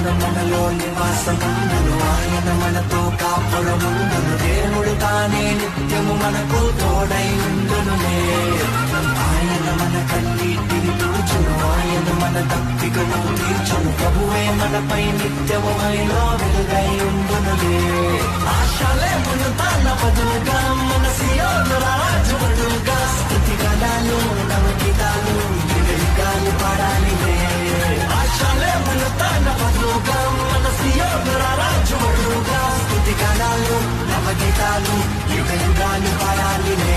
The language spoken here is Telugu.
ఆయన మనలో నివాసముండును, ఆయన మనతో కాపురముండును. దేవుడు తానే నిత్యము మనకు తోడై ఉండునులే. ఆయన మన కన్నీటిని తుడుచును, ఆయన మన తప్పికను తీర్చును. ప్రభువే మనపై నిత్యము మైలో వెలుగై ఉండునులే. ఆశలేమును తాన బదులుగా మన సియోను రాజుడుగా స్తుతి గణాలు నవగీతాలు యుగయుగాలు పాడాలిలే. ఆశలేమును తాన బదులుగా మన సియోను రాజుడుగా స్తుతి గణాలు నవగీతాలు యుగయుగాలు పాడాలిలే.